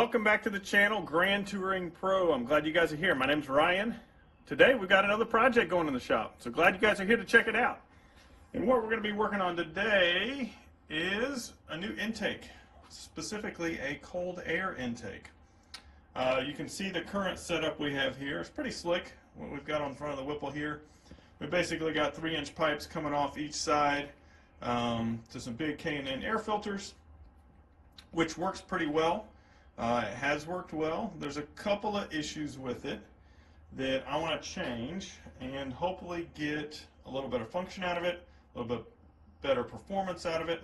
Welcome back to the channel, Grand Touring Pro. I'm glad you guys are here. My name's Ryan. Today we've got another project going in the shop, so glad you guys are here to check it out. And what we're going to be working on today is a new intake, specifically a cold air intake. You can see the current setup we have here. It's pretty slick, what we've got on front of the Whipple here. We basically got 3-inch pipes coming off each side to some big K&N air filters, which works pretty well. It has worked well. There's a couple of issues with it that I want to change and hopefully get a little better function out of it, a little bit better performance out of it,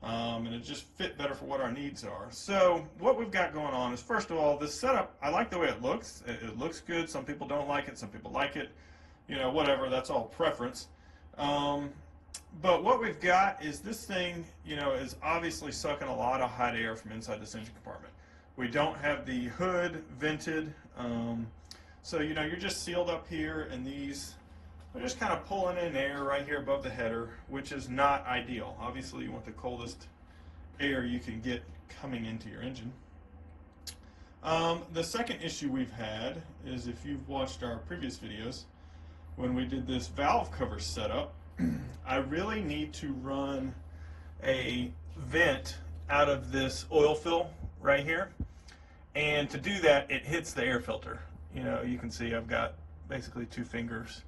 and it just fit better for what our needs are. So what we've got going on is, first of all, this setup, I like the way it looks. It looks good. Some people don't like it. Some people like it. You know, whatever. That's all preference. But what we've got is this thing, you know, is obviously sucking a lot of hot air from inside this engine compartment. We don't have the hood vented, so you know, you're just sealed up here, and these are just kind of pulling in air right here above the header, which is not ideal. Obviously you want the coldest air you can get coming into your engine. The second issue we've had is, if you've watched our previous videos, when we did this valve cover setup, I really need to run a vent out of this oil fill right here, and to do that it hits the air filter. You know, you can see I've got basically 2 fingers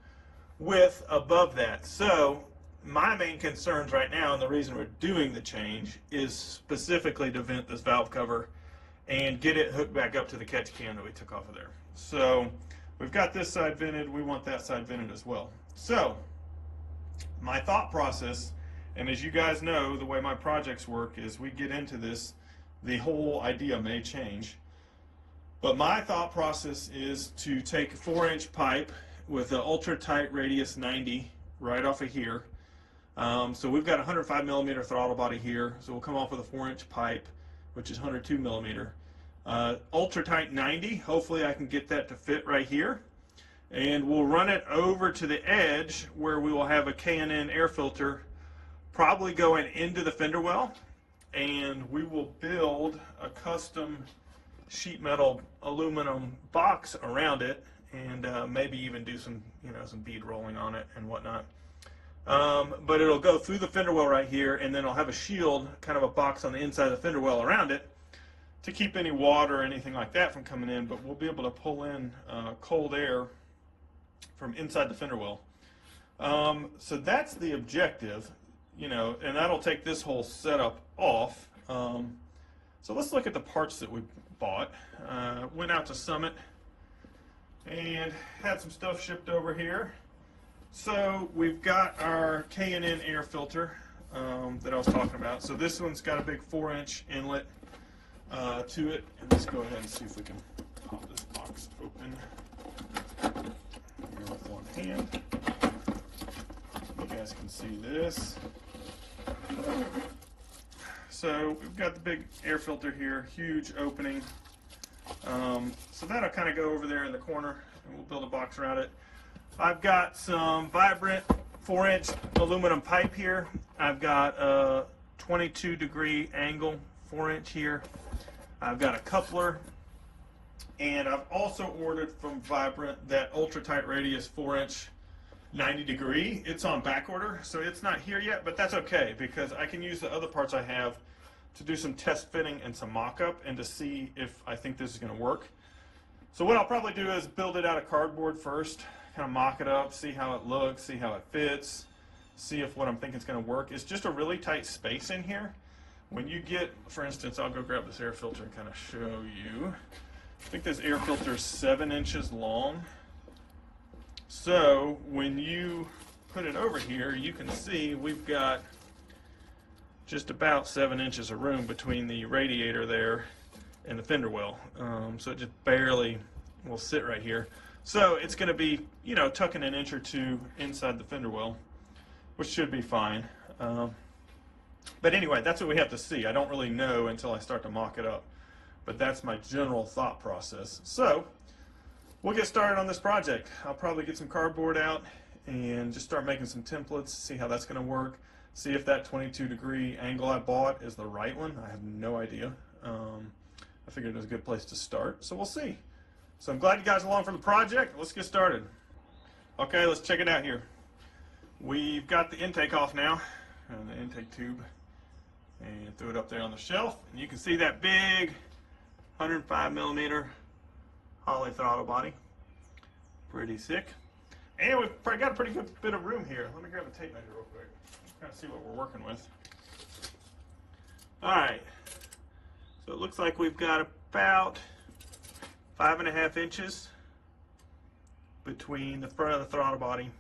width above that. So my main concerns right now, and the reason we're doing the change, is specifically to vent this valve cover and get it hooked back up to the catch can that we took off of there. So we've got this side vented, we want that side vented as well. So my thought process, and as you guys know, the way my projects work is, we get into this, the whole idea may change, but my thought process is to take a 4-inch pipe with an ultra tight radius 90 right off of here. So we've got a 105 millimeter throttle body here, so we'll come off with a 4-inch pipe, which is 102 millimeter. Ultra tight 90, hopefully I can get that to fit right here. And we'll run it over to the edge where we will have a K&N air filter probably going into the fender well, and we will build a custom sheet metal aluminum box around it, and maybe even do some, you know, some bead rolling on it and whatnot. But it'll go through the fender well right here, and then it'll have a shield, kind of a box on the inside of the fender well around it to keep any water or anything like that from coming in, but we'll be able to pull in cold air from inside the fender well. So that's the objective, you know, and that'll take this whole setup off. So let's look at the parts that we bought. Went out to Summit and had some stuff shipped over here. So we've got our K&N air filter that I was talking about. So this one's got a big 4-inch inlet to it. And let's go ahead and see if we can pop this box open here with one hand. You guys can see this. So we've got the big air filter here, huge opening. So that'll kind of go over there in the corner, and we'll build a box around it. I've got some vibrant 4-inch aluminum pipe here. I've got a 22-degree angle 4-inch here. I've got a coupler, and I've also ordered from Vibrant that ultra tight radius 4-inch 90-degree. It's on back order, so it's not here yet, but that's okay, because I can use the other parts I have to do some test fitting and some mock-up, and to see if I think this is going to work. So what I'll probably do is build it out of cardboard first, kind of mock it up, see how it looks, see how it fits, see if what I'm thinking is going to work. It's just a really tight space in here. When you get, for instance, I'll go grab this air filter and kind of show you. I think this air filter is 7 inches long. So when you put it over here, you can see we've got just about 7 inches of room between the radiator there and the fender well. So it just barely will sit right here. So it's going to be, you know, tucking an inch or 2 inside the fender well, which should be fine. But anyway, that's what we have to see. I don't really know until I start to mock it up. But that's my general thought process. So we'll get started on this project. I'll probably get some cardboard out and just start making some templates, see how that's going to work, see if that 22-degree angle I bought is the right one. I have no idea. I figured it was a good place to start, so we'll see. So I'm glad you guys are along for the project. Let's get started. Okay, let's check it out here. We've got the intake off now, and the intake tube, and threw it up there on the shelf. And you can see that big 105 millimeter Holley throttle body. Pretty sick. And we've probably got a pretty good bit of room here. Let me grab a tape measure real quick. Kind of see what we're working with. All right. So it looks like we've got about 5.5 inches between the front of the throttle body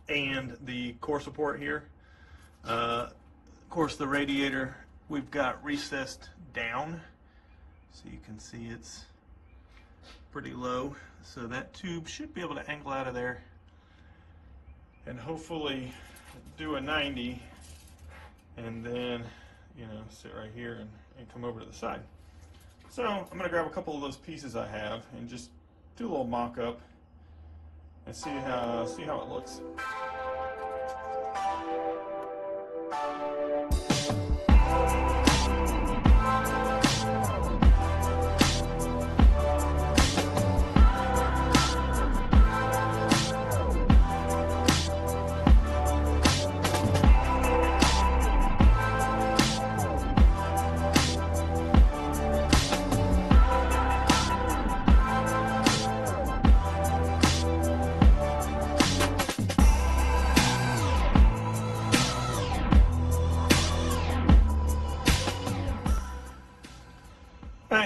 and the core support here. Of course, the radiator we've got recessed down, so you can see it's pretty low. So that tube should be able to angle out of there and hopefully do a 90, and then, you know, sit right here and come over to the side. So I'm going to grab a couple of those pieces I have and just do a little mock-up and see how it looks.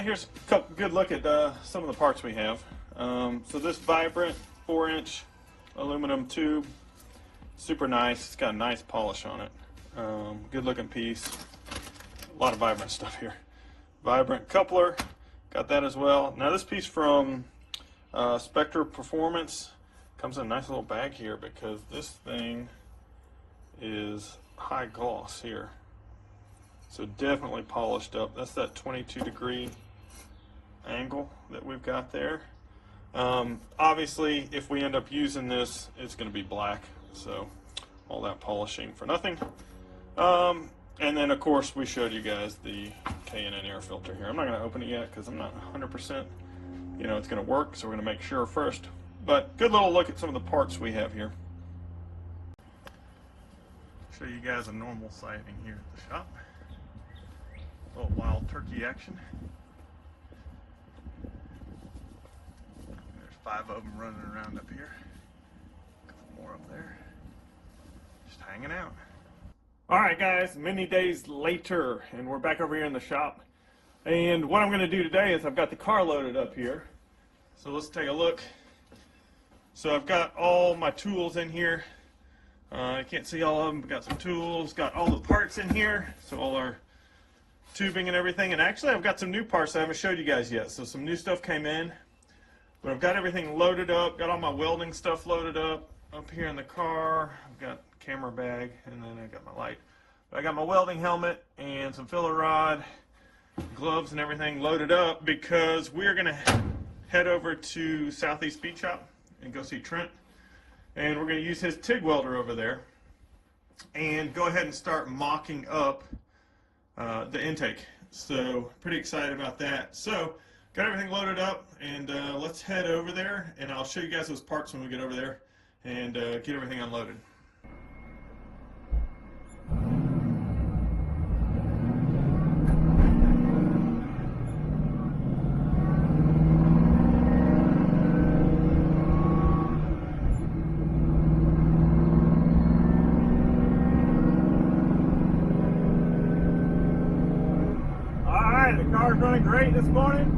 Here's a good look at some of the parts we have. So this vibrant 4-inch aluminum tube, super nice. It's got a nice polish on it. Good looking piece. A lot of vibrant stuff here. Vibrant coupler, got that as well. Now this piece from Spectre Performance comes in a nice little bag here because this thing is high gloss here. So definitely polished up. That's that 22-degree angle that we've got there. Obviously, if we end up using this, it's going to be black. So all that polishing for nothing. And then, of course, we showed you guys the K&N air filter here. I'm not going to open it yet because I'm not 100%, you know, it's going to work. So we're going to make sure first. But good little look at some of the parts we have here. Show you guys a normal sighting here at the shop. A little wild turkey action. There's 5 of them running around up here. A couple more up there. Just hanging out. Alright guys, many days later, and we're back over here in the shop. And what I'm going to do today is I've got the car loaded up here. So let's take a look. So I've got all my tools in here. I can't see all of them, but got some tools, got all the parts in here. So all our tubing and everything, and actually I've got some new parts I haven't showed you guys yet, so some new stuff came in, but I've got everything loaded up, got all my welding stuff loaded up here in the car. I've got camera bag, and then I got my light, but I got my welding helmet and some filler rod, gloves and everything loaded up because we're gonna head over to Southeast Speed Shop and go see Trent, and we're gonna use his TIG welder over there and go ahead and start mocking up the intake. So pretty excited about that. So got everything loaded up, and let's head over there, and I'll show you guys those parts when we get over there and get everything unloaded. Car's running great this morning.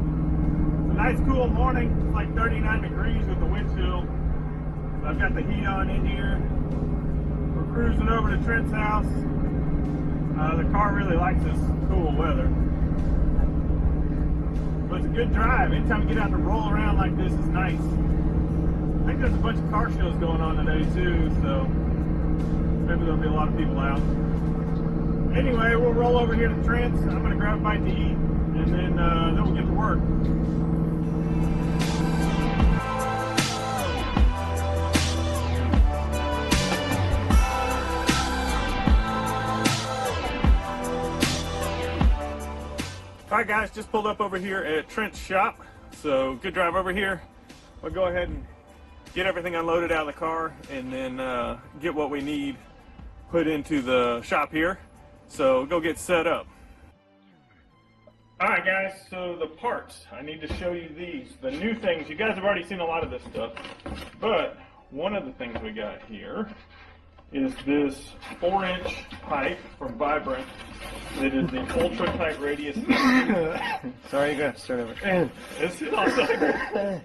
It's a nice cool morning. It's like 39 degrees with the wind chill. So I've got the heat on in here. We're cruising over to Trent's house. The car really likes this cool weather. But it's a good drive. Anytime you get out to roll around like this is nice. I think there's a bunch of car shows going on today too, so maybe there'll be a lot of people out. Anyway, we'll roll over here to Trent's. I'm going to grab a bite to eat, and then we'll get to work. Alright guys, just pulled up over here at Trent's shop. So good drive over here. We'll go ahead and get everything unloaded out of the car and then get what we need put into the shop here. So go get set up. Alright guys, so the parts, I need to show you these. The new things, you guys have already seen a lot of this stuff, but one of the things we got here is this 4-inch pipe from Vibrant. It is the ultra tight radius. Sorry, you got to start over. It's awesome.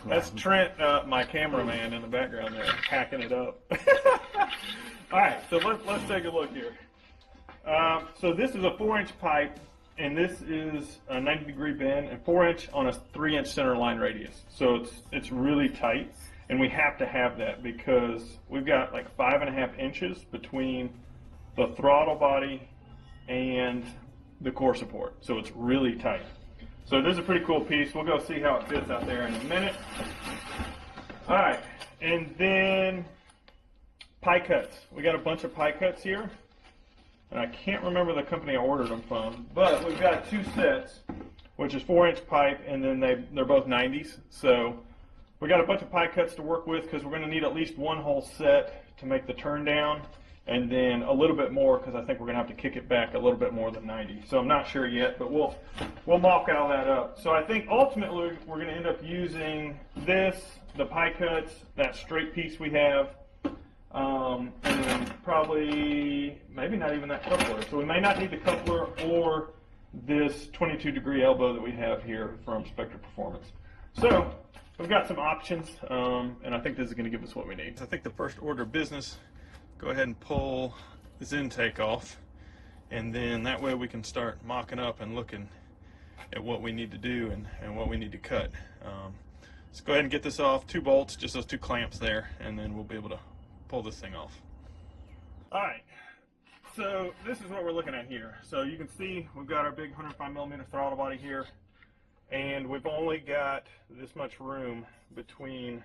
That's Trent, my cameraman in the background there, hacking it up. Alright, so let's take a look here. So this is a 4-inch pipe, and this is a 90-degree bend, and 4-inch on a 3-inch center line radius. So it's really tight, and we have to have that because we've got like 5.5 inches between the throttle body and the core support. So it's really tight. So this is a pretty cool piece. We'll go see how it fits out there in a minute. All right, and then pie cuts. We got a bunch of pie cuts here. And I can't remember the company I ordered them from, but we've got 2 sets, which is 4-inch pipe, and then they're both 90s. So we got a bunch of pie cuts to work with because we're going to need at least one whole set to make the turn down, and then a little bit more because I think we're going to have to kick it back a little bit more than 90. So I'm not sure yet, but we'll mock all that up. So I think ultimately we're going to end up using this, the pie cuts, that straight piece we have, and then probably, maybe not even that coupler. So we may not need the coupler or this 22-degree elbow that we have here from Spectre Performance. So we've got some options, and I think this is going to give us what we need. I think the first order of business, go ahead and pull this intake off, and then that way we can start mocking up and looking at what we need to do and what we need to cut. Let's go ahead and get this off. 2 bolts, just those 2 clamps there, and then we'll be able to pull this thing off. Alright, so this is what we're looking at here. So you can see we've got our big 105mm throttle body here, and we've only got this much room between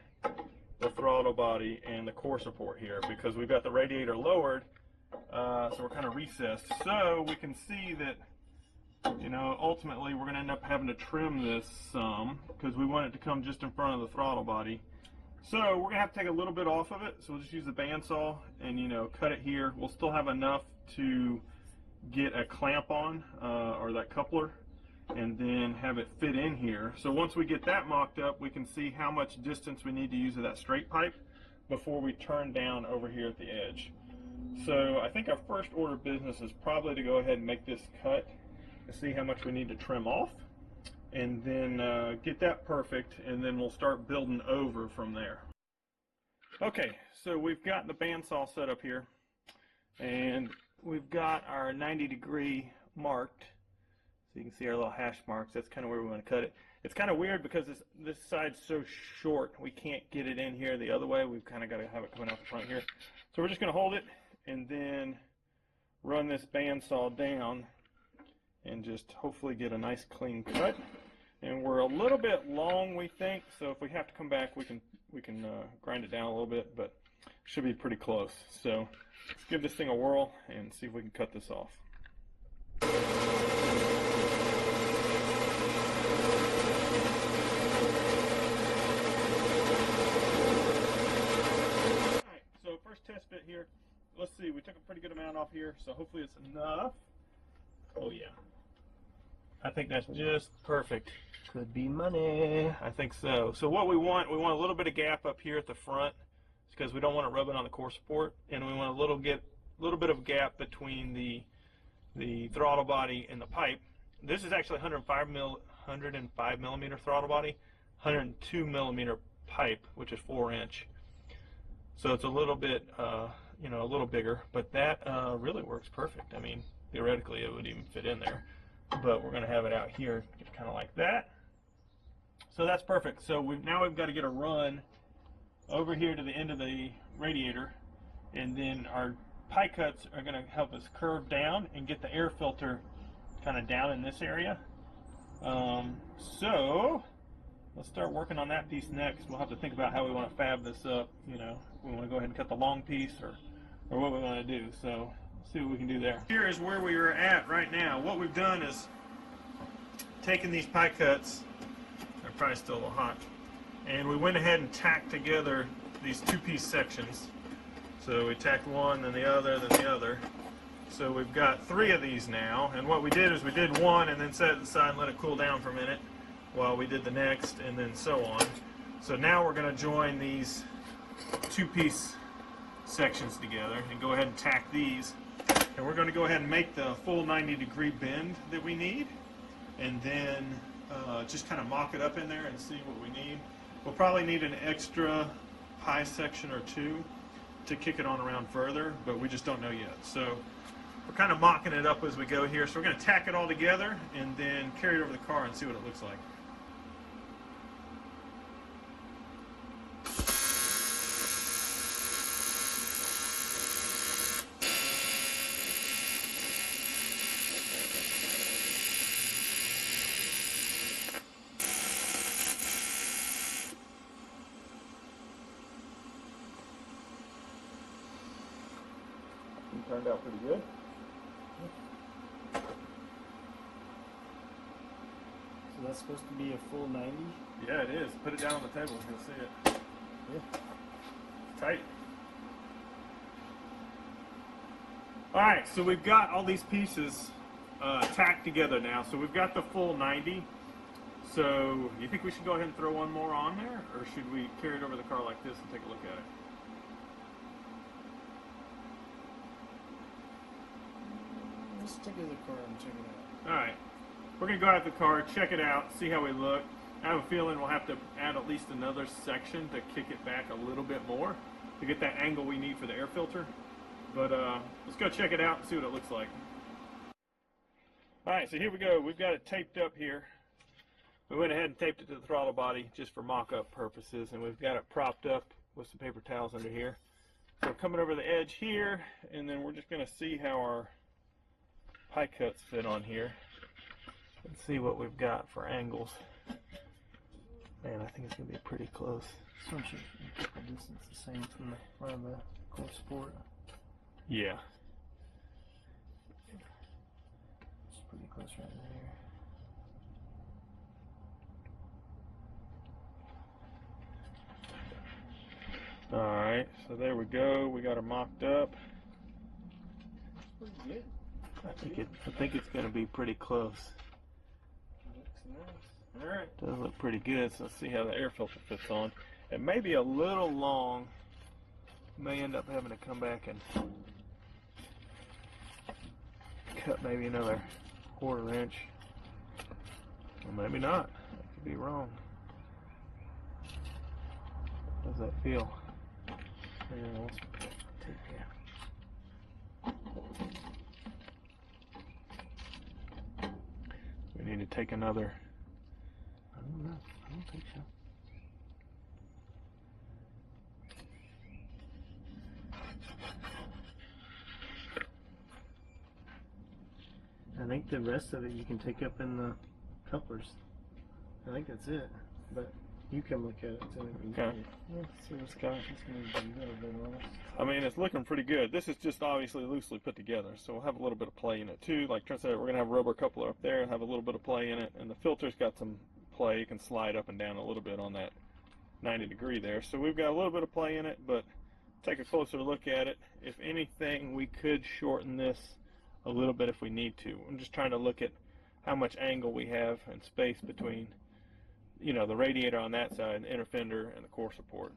the throttle body and the core support here because we've got the radiator lowered, so we're kind of recessed. So we can see that, you know, ultimately we're going to end up having to trim this some because we want it to come just in front of the throttle body. So we're going to have to take a little bit off of it, so we'll just use the bandsaw and, you know, cut it here. We'll still have enough to get a clamp on, or that coupler, and then have it fit in here. So once we get that mocked up, we can see how much distance we need to use of that straight pipe before we turn down over here at the edge. So I think our first order of business is probably to go ahead and make this cut and see how much we need to trim off, and then get that perfect, and then we'll start building over from there. Okay, so we've got the bandsaw set up here, and we've got our 90-degree marked, so you can see our little hash marks. That's kind of where we want to cut it. It's kind of weird because this side's so short, we can't get it in here the other way. We've kind of got to have it coming out the front here. So we're just going to hold it and then run this bandsaw down and just hopefully get a nice clean cut. And we're a little bit long, we think, so if we have to come back, we can grind it down a little bit, but should be pretty close. So let's give this thing a whirl and see if we can cut this off. Alright, so first test fit here. Let's see, we took a pretty good amount off here, so hopefully it's enough. Oh yeah. I think that's just perfect. Could be money. I think so. So what we want a little bit of gap up here at the front because we don't want it rubbing on the core support, and we want a little bit of gap between the throttle body and the pipe. This is actually 105 millimeter throttle body, 102 millimeter pipe, which is 4-inch. So it's a little bit, you know, a little bigger, but that really works perfect. I mean, theoretically it would even fit in there. But we're going to have it out here kind of like that. So that's perfect. So now we've got to get a run over here to the end of the radiator, and then our pie cuts are going to help us curve down and get the air filter kind of down in this area. So let's start working on that piece next. We'll have to think about how we want to fab this up. You know, we want to go ahead and cut the long piece or what we want to do. So see what we can do there. Here is where we are at right now. What we've done is taken these pie cuts, they're probably still a little hot, and we went ahead and tacked together these two-piece sections. So we tacked one, then the other, then the other. So we've got 3 of these now, and what we did is we did one and then set it aside and let it cool down for a minute while we did the next, and then so on. So now we're going to join these two-piece sections together and go ahead and tack these, and we're going to go ahead and make the full 90-degree bend that we need, and then just kind of mock it up in there and see what we need. We'll probably need an extra pie section or 2 to kick it on around further, but we just don't know yet. So we're kind of mocking it up as we go here. So we're going to tack it all together and then carry it over the car and see what it looks like. Turned out pretty good. So that's supposed to be a full 90? Yeah, it is. Put it down on the table and you'll see it. Yeah. It's tight. Alright, so we've got all these pieces tacked together now. So we've got the full 90. So you think we should go ahead and throw one more on there? Or should we carry it over the car like this and take a look at it? Let's take it to the car and check it out. Alright, we're going to go out to the car, check it out, see how we look. I have a feeling we'll have to add at least another section to kick it back a little bit more to get that angle we need for the air filter. But let's go check it out and see what it looks like. Alright, so here we go. We've got it taped up here. We went ahead and taped it to the throttle body just for mock-up purposes, and we've got it propped up with some paper towels under here. So we're coming over the edge here, and then we're just going to see how our pie cuts fit on here and see what we've got for angles. Man, I think it's going to be pretty close. So much keep the distance the same from the front of the core support. Yeah. It's pretty close right there. Alright, so there we go. We got her mocked up. Pretty good. I think it's going to be pretty close. Looks nice. Alright. Does look pretty good, so let's see how the air filter fits on. It may be a little long. May end up having to come back and cut maybe another 1/4 inch. Or maybe not. I could be wrong. How does that feel? Yeah, let's take that. We need to take another. I don't know. I don't think so. I think the rest of it you can take up in the couplers. I think that's it. But you can look at it too. Okay. Yeah, see what's got. It's going to be a little bit on it. I mean, it's looking pretty good. This is just obviously loosely put together, so we'll have a little bit of play in it too. Like Trent said, we're going to have a rubber coupler up there and have a little bit of play in it, and the filter's got some play. You can slide up and down a little bit on that 90-degree there. So we've got a little bit of play in it, but take a closer look at it. If anything, we could shorten this a little bit if we need to. I'm just trying to look at how much angle we have and space between, you know, the radiator on that side and the inner fender and the core support.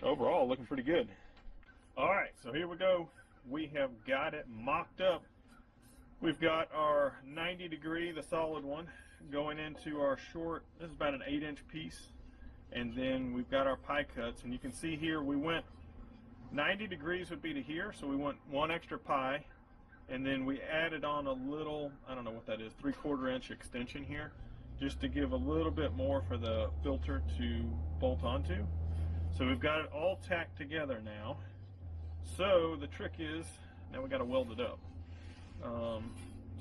Overall, looking pretty good. Alright, so here we go. We have got it mocked up. We've got our 90-degree, the solid one, going into our short. This is about an 8-inch piece. And then we've got our pie cuts. And you can see here we went 90 degrees would be to here, so we went 1 extra pie. And then we added on a little, I don't know what that is, 3/4 inch extension here, just to give a little bit more for the filter to bolt onto. So we've got it all tacked together now. So the trick is, now we got to weld it up.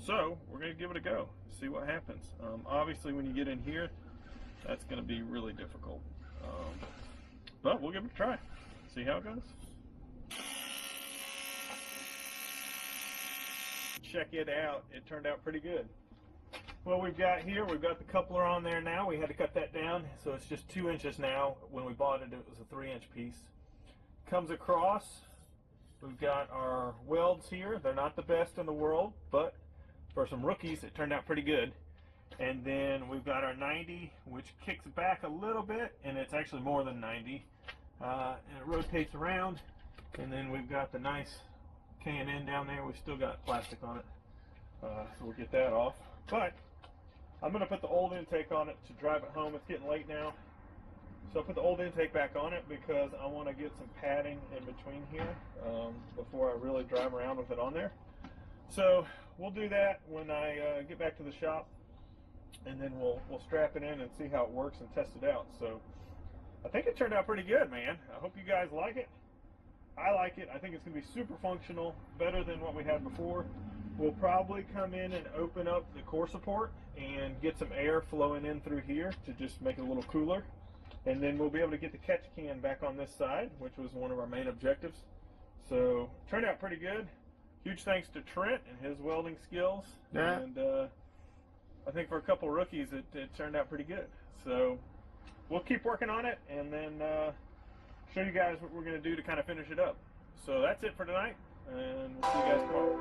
So we're going to give it a go, see what happens. Obviously when you get in here, that's going to be really difficult. But we'll give it a try, see how it goes. check it out. It turned out pretty good. Well, we've got the coupler on there now. We had to cut that down, so it's just 2 inches now. When we bought it, it was a 3-inch piece. Comes across, we've got our welds here. They're not the best in the world, but for some rookies, it turned out pretty good. And then we've got our 90, which kicks back a little bit, and it's actually more than 90. And it rotates around, and then we've got the nice K&N down there. We've still got plastic on it, so we'll get that off. But I'm going to put the old intake on it to drive it home. It's getting late now. So I'll put the old intake back on it because I want to get some padding in between here before I really drive around with it on there. So we'll do that when I get back to the shop, and then we'll strap it in and see how it works and test it out. So I think it turned out pretty good, man. I hope you guys like it. I like it. I think it's going to be super functional, better than what we had before. We'll probably come in and open up the core support and get some air flowing in through here to just make it a little cooler. And then we'll be able to get the catch can back on this side, which was one of our main objectives. So, turned out pretty good. Huge thanks to Trent and his welding skills. Yeah. And I think for a couple rookies, it turned out pretty good. So, we'll keep working on it and then show you guys what we're going to do to kind of finish it up. So, that's it for tonight, and we'll see you guys tomorrow.